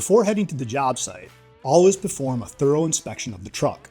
Before heading to the job site, always perform a thorough inspection of the truck.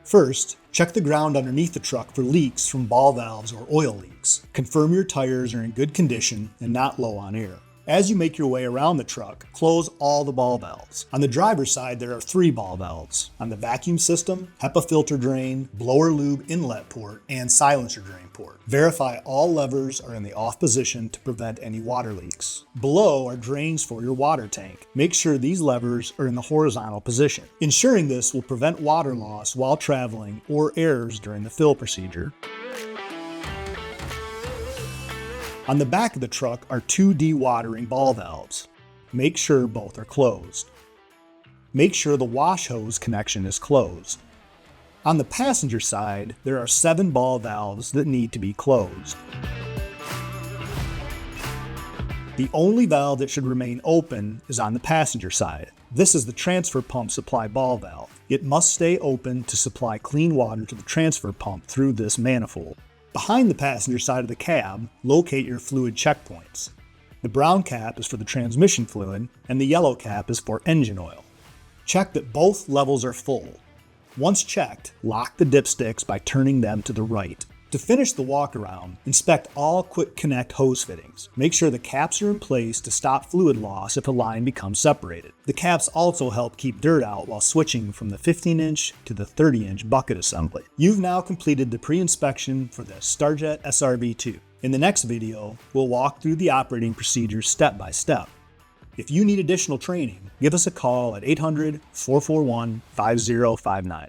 First, check the ground underneath the truck for leaks from ball valves or oil leaks. Confirm your tires are in good condition and not low on air. As you make your way around the truck, close all the ball valves. On the driver's side, there are 3 ball valves. On the vacuum system, HEPA filter drain, blower lube inlet port, and silencer drain port. Verify all levers are in the off position to prevent any water leaks. Below are drains for your water tank. Make sure these levers are in the horizontal position. Ensuring this will prevent water loss while traveling or errors during the fill procedure. On the back of the truck are 2 dewatering ball valves. Make sure both are closed. Make sure the wash hose connection is closed. On the passenger side, there are 7 ball valves that need to be closed. The only valve that should remain open is on the passenger side. This is the transfer pump supply ball valve. It must stay open to supply clean water to the transfer pump through this manifold. Behind the passenger side of the cab, locate your fluid checkpoints. The brown cap is for the transmission fluid, and the yellow cap is for engine oil. Check that both levels are full. Once checked, lock the dipsticks by turning them to the right. To finish the walk-around, inspect all quick connect hose fittings. Make sure the caps are in place to stop fluid loss if a line becomes separated. The caps also help keep dirt out while switching from the 15-inch to the 30-inch bucket assembly. You've now completed the pre-inspection for the StarJet SRV-2. In the next video, we'll walk through the operating procedures step by step. If you need additional training, give us a call at 800-441-5059.